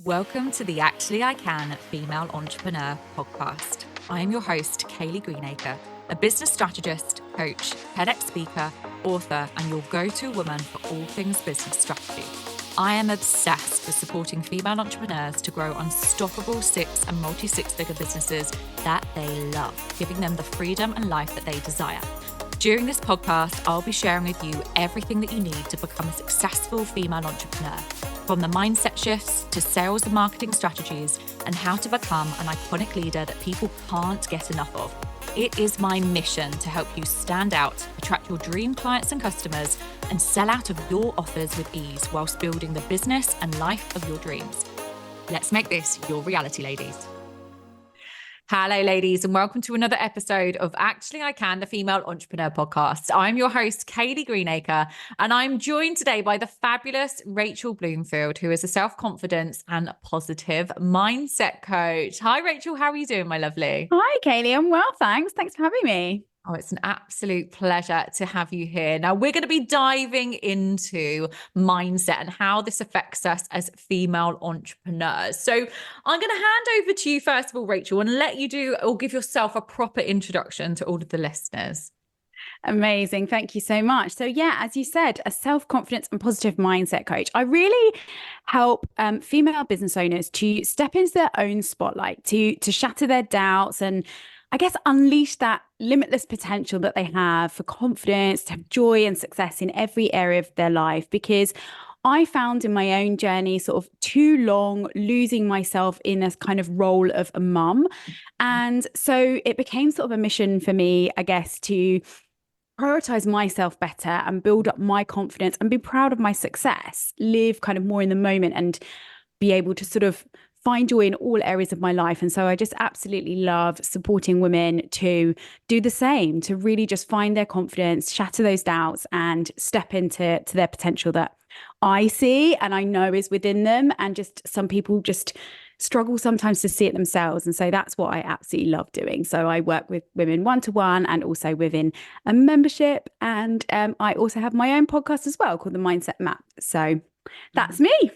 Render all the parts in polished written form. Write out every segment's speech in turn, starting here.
Welcome to the Actually I Can Female Entrepreneur podcast. I am your host, Kayleigh Greenacre, a business strategist, coach, TEDx speaker, author, and your go-to woman for all things business strategy. I am obsessed with supporting female entrepreneurs to grow unstoppable six and multi-six-figure businesses that they love, giving them the freedom and life that they desire. During this podcast, I'll be sharing with you everything that you need to become a successful female entrepreneur, from the mindset shifts to sales and marketing strategies and how to become an iconic leader that people can't get enough of. It is my mission to help you stand out, attract your dream clients and customers, and sell out of your offers with ease whilst building the business and life of your dreams. Let's make this your reality, ladies. Hello, ladies, and welcome to another episode of Actually I Can, the Female Entrepreneur podcast. I'm your host, Kayleigh Greenacre, and I'm joined today by the fabulous Rachel Bloomfield, who is a self-confidence and positive mindset coach. Hi, Rachel. How are you doing, my lovely? Hi, Kayleigh. I'm well, thanks. Thanks for having me. Oh, it's an absolute pleasure to have you here. Now, we're going to be diving into mindset and how this affects us as female entrepreneurs. So I'm going to hand over to you, first of all, Rachel, and let you do or give yourself a proper introduction to all of the listeners. Amazing. Thank you so much. So yeah, as you said, a self-confidence and positive mindset coach. I really help female business owners to step into their own spotlight, to shatter their doubts and I guess unleash that limitless potential that they have for confidence, to have joy and success in every area of their life. Because I found in my own journey sort of too long losing myself in this kind of role of a mum. And so it became sort of a mission for me, I guess, to prioritize myself better and build up my confidence and be proud of my success, live kind of more in the moment and be able to sort of find joy in all areas of my life. And so I just absolutely love supporting women to do the same, to really just find their confidence, shatter those doubts and step into their potential that I see and I know is within them. And just some people just struggle sometimes to see it themselves. And so that's what I absolutely love doing. So I work with women one-to-one and also within a membership. And I also have my own podcast as well called The Mindset Map. So that's me.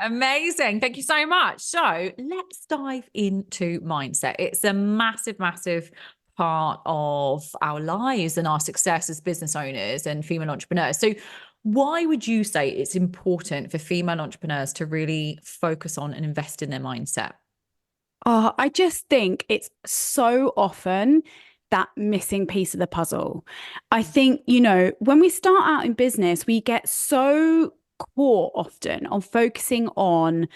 Amazing. Thank you so much. So let's dive into mindset. It's a massive, massive part of our lives and our success as business owners and female entrepreneurs. So why would you say it's important for female entrepreneurs to really focus on and invest in their mindset? Oh, I just think it's so often that missing piece of the puzzle. I think, when we start out in business, we get so caught often on focusing on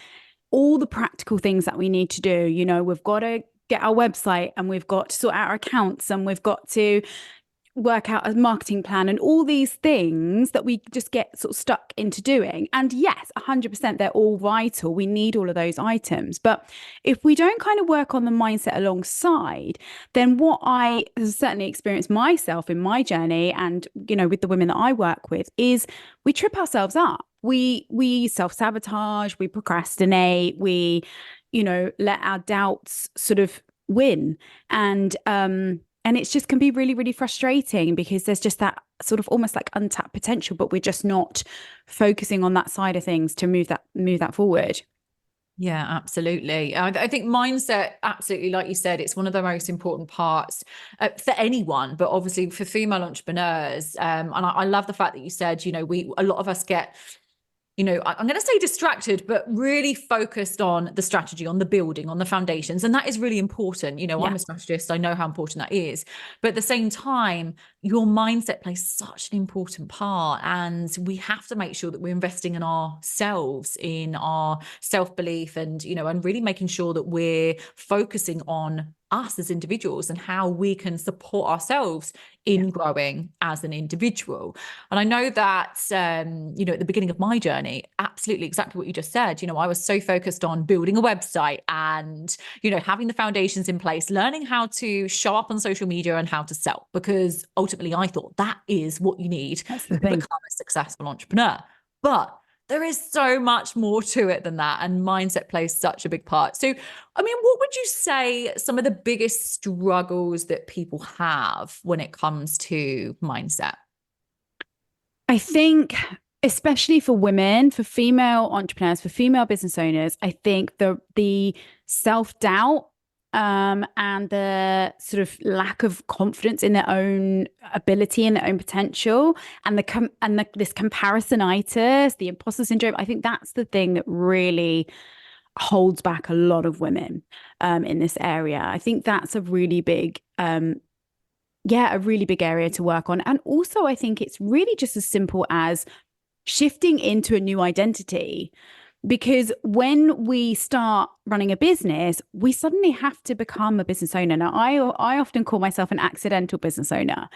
all the practical things that we need to do. We've got to get our website and we've got to sort out our accounts and we've got to work out a marketing plan and all these things that we just get sort of stuck into doing. And yes, 100%, they're all vital. We need all of those items. But if we don't kind of work on the mindset alongside, then what I certainly experienced myself in my journey and, with the women that I work with is we trip ourselves up. We self-sabotage, we procrastinate, we, let our doubts sort of win. And it's just can be really, really frustrating because there's just that sort of almost like untapped potential, but we're just not focusing on that side of things to move that forward. Yeah, absolutely. I think mindset, absolutely, like you said, it's one of the most important parts for anyone, but obviously for female entrepreneurs. And I love the fact that you said, a lot of us get, I'm going to say distracted, but really focused on the strategy, on the building, on the foundations. And that is really important. I'm a strategist. I know how important that is. But at the same time, your mindset plays such an important part. And we have to make sure that we're investing in ourselves, in our self-belief and, and really making sure that we're focusing on us as individuals and how we can support ourselves in growing as an individual. And I know that, at the beginning of my journey, absolutely exactly what you just said, I was so focused on building a website and, having the foundations in place, learning how to show up on social media and how to sell, because ultimately I thought that is what you need to become a successful entrepreneur. But there is so much more to it than that. And mindset plays such a big part. So, what would you say some of the biggest struggles that people have when it comes to mindset? I think Especially for women, for female entrepreneurs, for female business owners, I think the self-doubt and the sort of lack of confidence in their own ability and their own potential, and this comparisonitis, the imposter syndrome, I think that's the thing that really holds back a lot of women in this area. I think that's a really big a really big area to work on. And also I think it's really just as simple as shifting into a new identity, because when we start running a business, we suddenly have to become a business owner. Now, I often call myself an accidental business owner,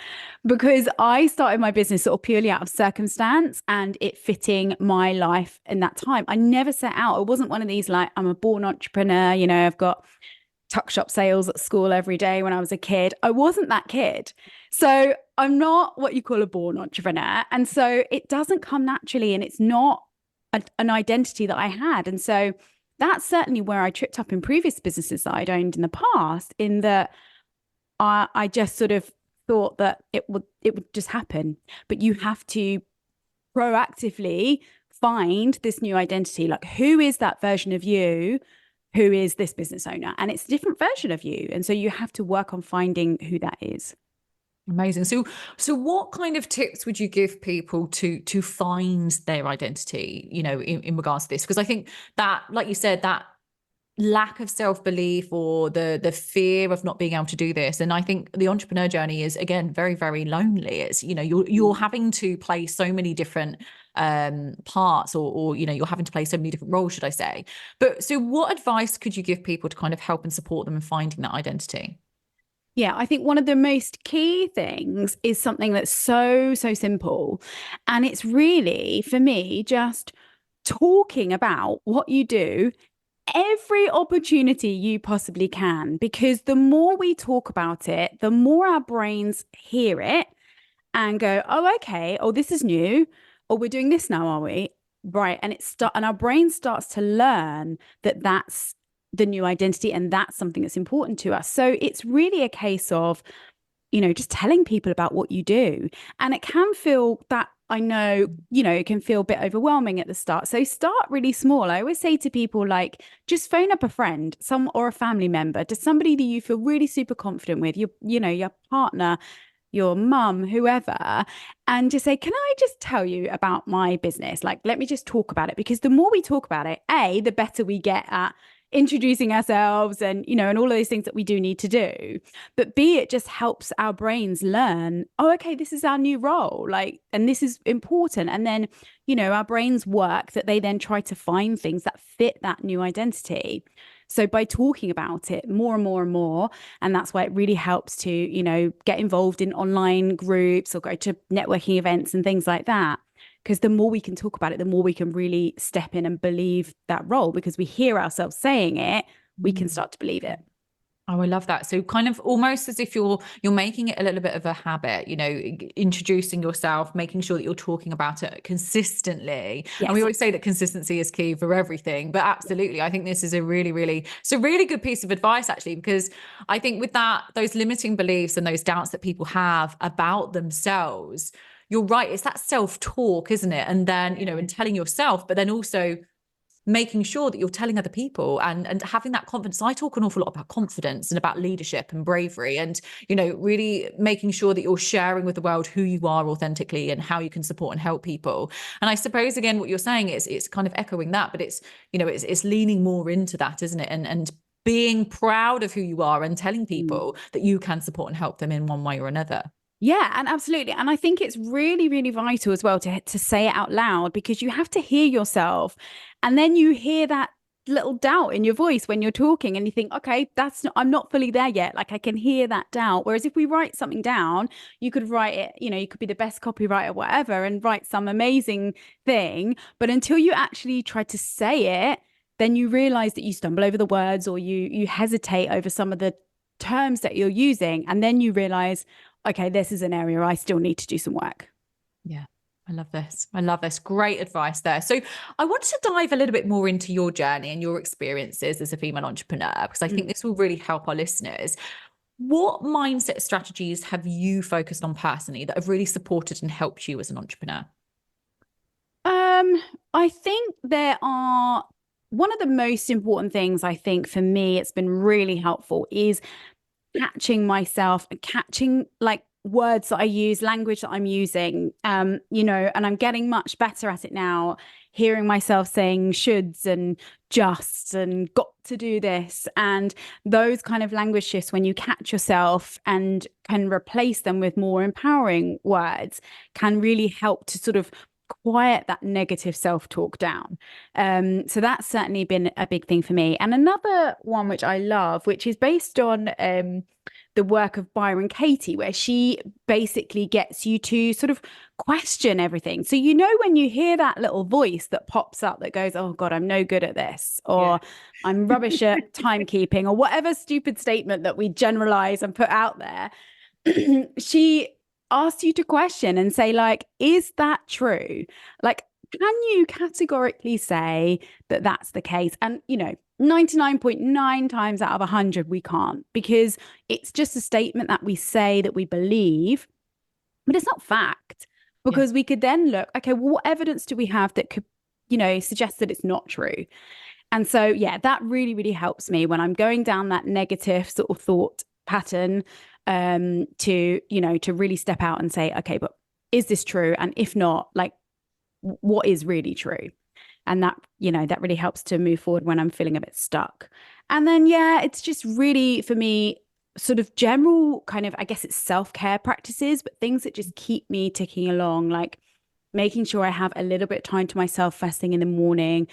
because I started my business sort of purely out of circumstance and it fitting my life in that time. I never set out. It wasn't one of these like, I'm a born entrepreneur, you know, I've got tuck shop sales at school every day when I was a kid. I wasn't that kid. So I'm not what you call a born entrepreneur. And so it doesn't come naturally, and it's not an identity that I had. And so that's certainly where I tripped up in previous businesses that I'd owned in the past, in that I just sort of thought that it would just happen. But you have to proactively find this new identity. Like, who is that version of you who is this business owner? And it's a different version of you. And so you have to work on finding who that is. Amazing. So what kind of tips would you give people to find their identity, you know, in regards to this? Because I think that, like you said, that lack of self-belief or the fear of not being able to do this, and I think the entrepreneur journey is, again, very, very lonely. It's, you know, you're having to play so many different parts, or you know, you're having to play so many different roles, should I say. But so what advice could you give people to kind of help and support them in finding that identity? Yeah, I think one of the most key things is something that's so simple. And it's really, for me, just talking about what you do every opportunity you possibly can. Because the more we talk about it, the more our brains hear it and go, oh, okay, oh, this is new. Oh, we're doing this now, are we? Right. And and our brain starts to learn that that's the new identity, and that's something that's important to us. So it's really a case of, you know, just telling people about what you do. And it can feel that, I know, you know, it can feel a bit overwhelming at the start. So start really small. I always say to people, like, just phone up a friend, or a family member, to somebody that you feel really super confident with, you know, your partner, your mum, whoever, and just say, can I just tell you about my business? Like, let me just talk about it. Because the more we talk about it, the better we get at introducing ourselves, and, you know, and all of those things that we do need to do. But B, it just helps our brains learn, oh, okay, this is our new role, like, and this is important. And then, you know, our brains work that they then try to find things that fit that new identity. So by talking about it more and more and more, and that's why it really helps to, you know, get involved in online groups or go to networking events and things like that. Because the more we can talk about it, the more we can really step in and believe that role, because we hear ourselves saying it, we can start to believe it. Oh, I love that. So kind of almost as if you're making it a little bit of a habit, you know, introducing yourself, making sure that you're talking about it consistently. Yes. And we always say that consistency is key for everything, but absolutely, I think this is a really good piece of advice, actually, because I think with those limiting beliefs and those doubts that people have about themselves, you're right. It's that self-talk, isn't it? And then, you know, and telling yourself, but then also making sure that you're telling other people, and having that confidence. I talk an awful lot about confidence and about leadership and bravery, and, you know, really making sure that you're sharing with the world who you are authentically and how you can support and help people. And I suppose, again, what you're saying is, it's kind of echoing that, but it's, you know, it's leaning more into that, isn't it? And being proud of who you are and telling people that you can support and help them in one way or another. Yeah, and absolutely. And I think it's really vital as well to say it out loud, because you have to hear yourself. And then you hear that little doubt in your voice when you're talking, and you think, okay, I'm not fully there yet. Like, I can hear that doubt. Whereas if we write something down, you could write it, you know, you could be the best copywriter, whatever, and write some amazing thing. But until you actually try to say it, then you realize that you stumble over the words, or you hesitate over some of the terms that you're using. And then you realize, okay, this is an area I still need to do some work. Yeah. I love this. I love this. Great advice there. So I want to dive a little bit more into your journey and your experiences as a female entrepreneur, because I think this will really help our listeners. What mindset strategies have you focused on personally that have really supported and helped you as an entrepreneur? I think there are one of the most important things, I think for me, it's been really helpful is catching myself and catching like words that I use, language that I'm using, and I'm getting much better at it now, hearing myself saying shoulds and justs and got to do this. And those kind of language shifts, when you catch yourself and can replace them with more empowering words, can really help to sort of quiet that negative self-talk down. So that's certainly been a big thing for me. And another one which I love, which is based on the work of Byron Katie, where she basically gets you to sort of question everything. So, when you hear that little voice that pops up that goes, oh God, I'm no good at this, or I'm rubbish at timekeeping, or whatever stupid statement that we generalize and put out there, she asks you to question and say, like, is that true? Like, can you categorically say that that's the case? And, 99.9 times out of 100, we can't, because it's just a statement that we say that we believe, but it's not fact, because we could then look, okay, well, what evidence do we have that could, suggest that it's not true? And so, that really, really helps me when I'm going down that negative sort of thought pattern, to really step out and say, okay, but is this true? And if not, like, what is really true? And that, that really helps to move forward when I'm feeling a bit stuck. And then, it's just really, for me, sort of general kind of, I guess it's self-care practices, but things that just keep me ticking along, like making sure I have a little bit of time to myself first thing in the morning.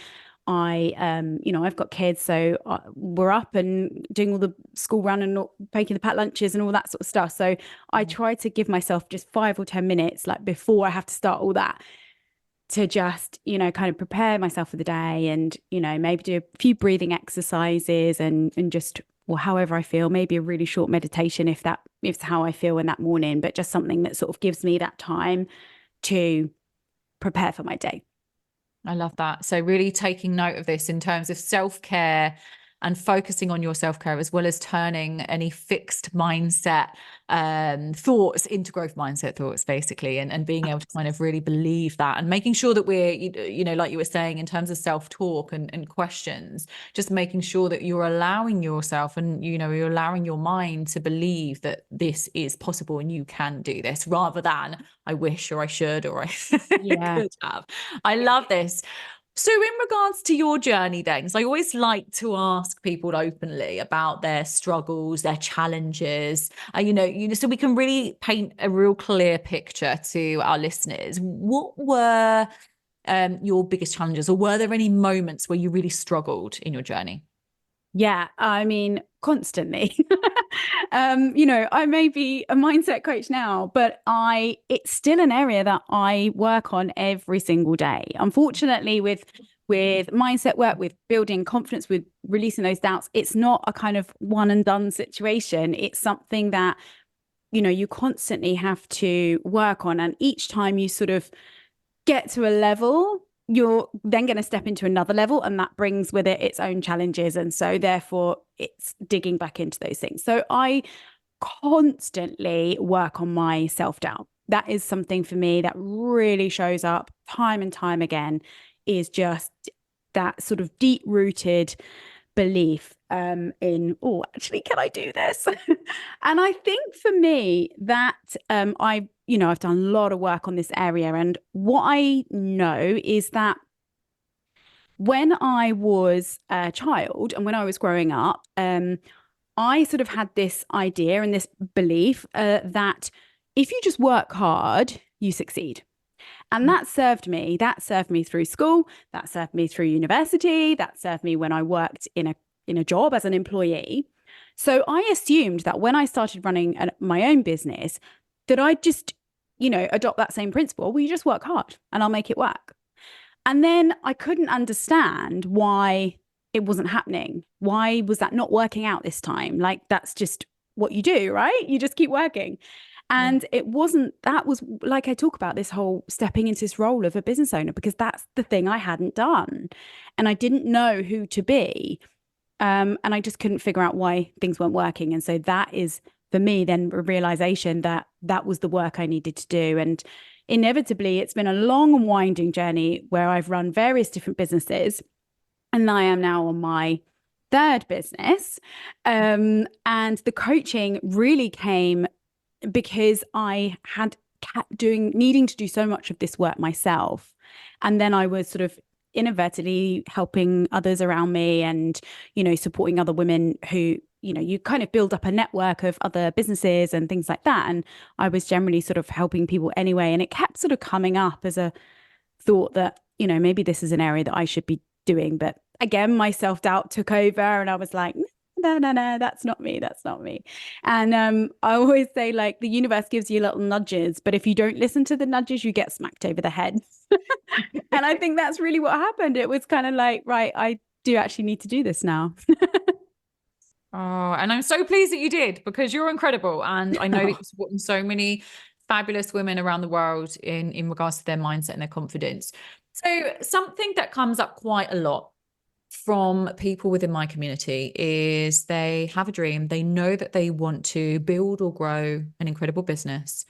I've got kids, so we're up and doing all the school run and making the packed lunches and all that sort of stuff. So I try to give myself just 5 or 10 minutes, like before I have to start all that, to just, kind of prepare myself for the day, and, maybe do a few breathing exercises and just, well, however I feel, maybe a really short meditation if it's how I feel in that morning, but just something that sort of gives me that time to prepare for my day. I love that. So really taking note of this in terms of self-care and focusing on your self-care, as well as turning any fixed mindset thoughts into growth mindset thoughts, basically, and being able to kind of really believe that, and making sure that we're, like you were saying, in terms of self-talk and questions, just making sure that you're allowing yourself and, you're allowing your mind to believe that this is possible and you can do this, rather than I wish, or I should, or I could have. I love this. So in regards to your journey then, because I always like to ask people openly about their struggles, their challenges, so we can really paint a real clear picture to our listeners. What were your biggest challenges, or were there any moments where you really struggled in your journey? Yeah, I mean, constantly. I may be a mindset coach now, but it's still an area that I work on every single day. Unfortunately, with mindset work, with building confidence, with releasing those doubts, it's not a kind of one and done situation. It's something that, you constantly have to work on. And each time you sort of get to a level, you're then going to step into another level, and that brings with it its own challenges. And so therefore it's digging back into those things. So I constantly work on my self-doubt. That is something for me that really shows up time and time again, is just that sort of deep-rooted belief in, oh, actually, can I do this? And I think for me that I've done a lot of work on this area. And what I know is that when I was a child and when I was growing up, I sort of had this idea and this belief that if you just work hard, you succeed. And that served me. That served me through school. That served me through university. That served me when I worked in a job as an employee. So I assumed that when I started running my own business, that I'd just, adopt that same principle. Well, you just work hard and I'll make it work. And then I couldn't understand why it wasn't happening. Why was that not working out this time? Like, that's just what you do, right? You just keep working. And it wasn't, that was like, I talk about this whole stepping into this role of a business owner, because that's the thing I hadn't done. And I didn't know who to be. And I just couldn't figure out why things weren't working. And so that is, for me, then a realization that that was the work I needed to do. And inevitably it's been a long and winding journey where I've run various different businesses, and I am now on my third business. And the coaching really came because I had kept needing to do so much of this work myself. And then I was sort of inadvertently helping others around me and, supporting other women who, you kind of build up a network of other businesses and things like that. And I was generally sort of helping people anyway. And it kept sort of coming up as a thought that, maybe this is an area that I should be doing. But again, my self-doubt took over and I was like, no, that's not me. And I always say, like, the universe gives you little nudges, but if you don't listen to the nudges, you get smacked over the head. And I think that's really what happened. It was kind of like, right, I do actually need to do this now. Oh, and I'm so pleased that you did, because you're incredible. And I know that you're supporting so many fabulous women around the world in regards to their mindset and their confidence. So something that comes up quite a lot from people within my community is they have a dream. They know that they want to build or grow an incredible business,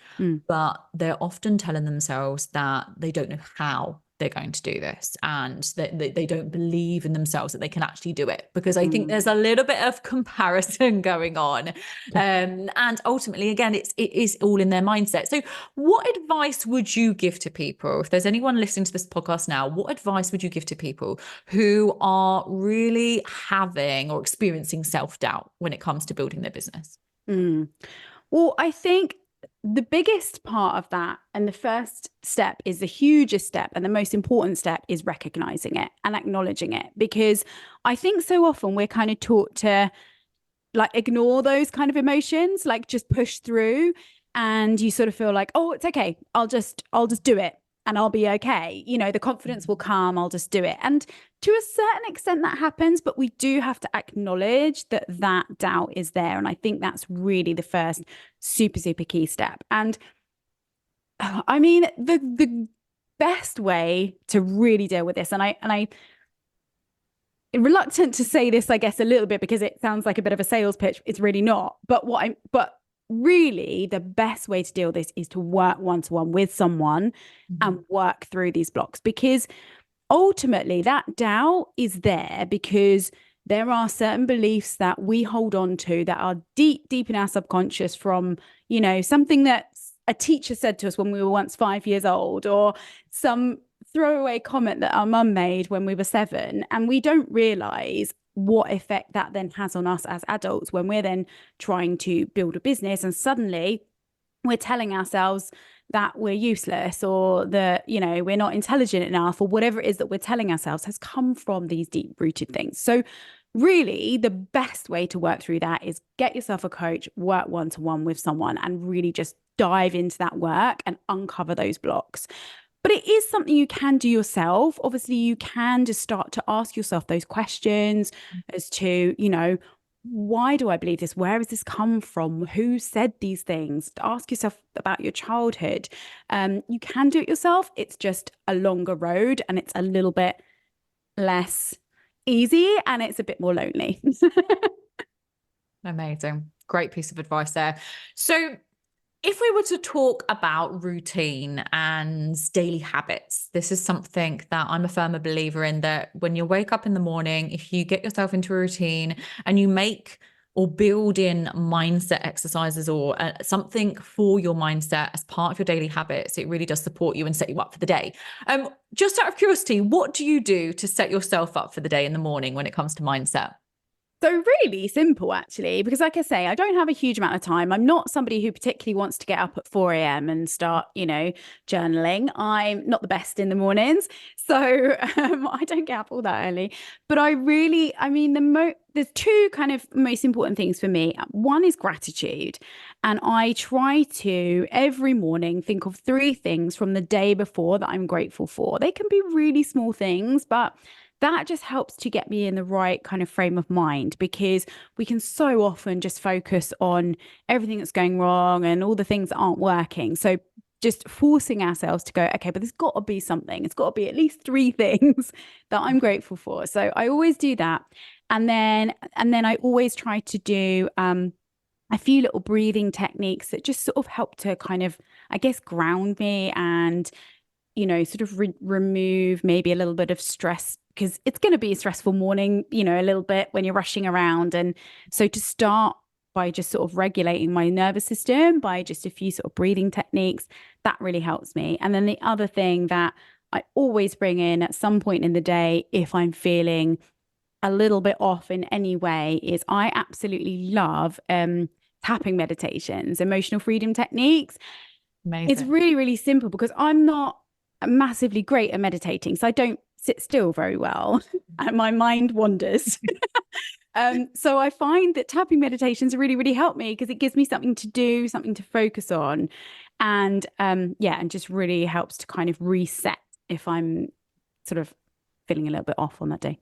but they're often telling themselves that they don't know how they're going to do this, and that they don't believe in themselves that they can actually do it, because I think there's a little bit of comparison going on. And ultimately, again, it is all in their mindset. So what advice would you give to people? If there's anyone listening to this podcast now, what advice would you give to people who are really having or experiencing self-doubt when it comes to building their business? Well, I think the biggest part of that, and the first step is the hugest step, and the most important step is recognizing it and acknowledging it. Because I think so often we're kind of taught to like ignore those kind of emotions, like just push through, and you sort of feel like, oh, it's okay, I'll just do it and I'll be okay. The confidence will come, I'll just do it. And to a certain extent that happens, but we do have to acknowledge that doubt is there. And I think that's really the first super, super key step. And I mean, the best way to really deal with this, and I reluctant to say this, I guess, a little bit, because it sounds like a bit of a sales pitch. It's really not. But really the best way to deal with this is to work one-to-one with someone and work through these blocks, because ultimately that doubt is there because there are certain beliefs that we hold on to that are deep in our subconscious from, something that a teacher said to us when we were once 5 years old, or some throwaway comment that our mum made when we were 7. And we don't realize what effect that then has on us as adults when we're then trying to build a business, and suddenly we're telling ourselves that we're useless, or that, we're not intelligent enough, or whatever it is that we're telling ourselves has come from these deep rooted things. So really the best way to work through that is get yourself a coach, work one-to-one with someone, and really just dive into that work and uncover those blocks. But it is something you can do yourself. Obviously, you can just start to ask yourself those questions as to, why do I believe this? Where has this come from? Who said these things? Ask yourself about your childhood. You can do it yourself. It's just a longer road, and it's a little bit less easy, and it's a bit more lonely. Amazing. Great piece of advice there. So if we were to talk about routine and daily habits, this is something that I'm a firm believer in, that when you wake up in the morning, if you get yourself into a routine and you make or build in mindset exercises or something for your mindset as part of your daily habits, it really does support you and set you up for the day. Just out of curiosity, what do you do to set yourself up for the day in the morning when it comes to mindset? So really simple, actually, because like I say, I don't have a huge amount of time. I'm not somebody who particularly wants to get up at 4 a.m. and start, journaling. I'm not the best in the mornings. So I don't get up all that early. But there's two kind of most important things for me. One is gratitude. And I try to every morning think of 3 things from the day before that I'm grateful for. They can be really small things, but that just helps to get me in the right kind of frame of mind, because we can so often just focus on everything that's going wrong and all the things that aren't working. So just forcing ourselves to go, okay, but there's got to be something. It's got to be at least 3 things that I'm grateful for. So I always do that. And then I always try to do a few little breathing techniques that just sort of help to kind of I guess, ground me and, you know, sort of remove maybe a little bit of stress, because it's going to be a stressful morning, you know, a little bit when you're rushing around. And so to start by just sort of regulating my nervous system by just a few sort of breathing techniques, that really helps me. And then the other thing that I always bring in at some point in the day, if I'm feeling a little bit off in any way, is I absolutely love tapping meditations, emotional freedom techniques. Amazing. It's really, really simple because I'm not massively great at meditating. So I don't sit still very well and my mind wanders. So I find that tapping meditations really, really help me because it gives me something to do, something to focus on. And and just really helps to kind of reset if I'm sort of feeling a little bit off on that day.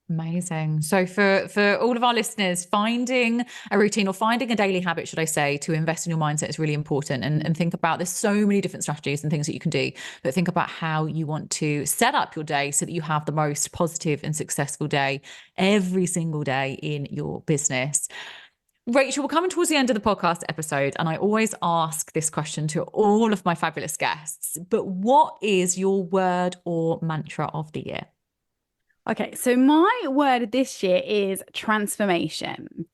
Amazing. So for all of our listeners, finding a routine or finding a daily habit, should I say, to invest in your mindset is really important. And think about, there's so many different strategies and things that you can do, but think about how you want to set up your day so that you have the most positive and successful day every single day in your business. Rachel, we're coming towards the end of the podcast episode, and I always ask this question to all of my fabulous guests, but what is your word or mantra of the year? Okay, so my word this year is transformation.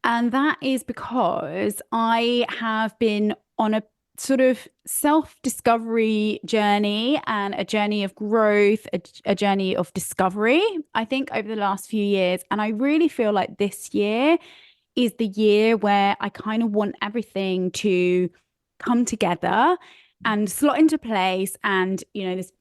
And that is because I have been on a sort of self-discovery journey and a journey of growth, a journey of discovery, I think, over the last few years. And I really feel like this year is the year where I kind of want everything to come together and slot into place. And, you know, this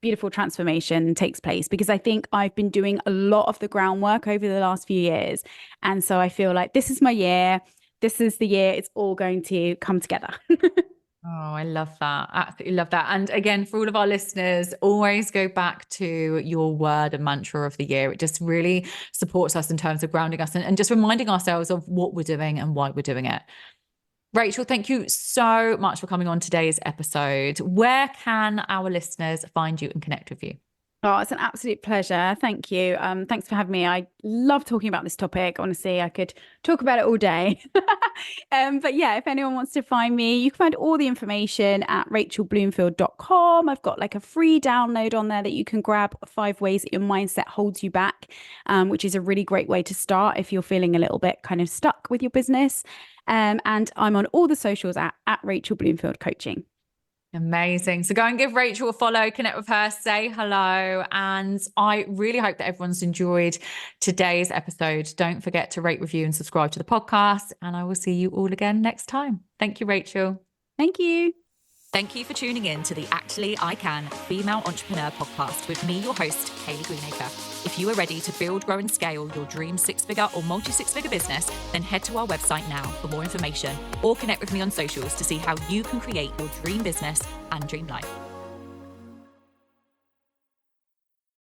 beautiful transformation takes place, because I think I've been doing a lot of the groundwork over the last few years. And so I feel like this is my year. This is the year it's all going to come together. Oh, I love that. Absolutely love that. And again, for all of our listeners, always go back to your word and mantra of the year. It just really supports us in terms of grounding us and just reminding ourselves of what we're doing and why we're doing it. Rachel, thank you so much for coming on today's episode. Where can our listeners find you and connect with you? Oh, it's an absolute pleasure. Thank you. Thanks for having me. I love talking about this topic. Honestly, I could talk about it all day. But yeah, if anyone wants to find me, you can find all the information at rachelbloomfield.com. I've got like a free download on there that you can grab, 5 ways that your mindset holds you back, which is a really great way to start if you're feeling a little bit kind of stuck with your business. And I'm on all the socials at Rachel Bloomfield Coaching. Amazing. So go and give Rachel a follow, connect with her, say hello. And I really hope that everyone's enjoyed today's episode. Don't forget to rate, review, and subscribe to the podcast. And I will see you all again next time. Thank you, Rachel. Thank you. Thank you for tuning in to the Actually I Can Female Entrepreneur Podcast with me, your host, Kayleigh Greenacre. If you are ready to build, grow, and scale your dream 6-figure or multi-6-figure business, then head to our website now for more information or connect with me on socials to see how you can create your dream business and dream life.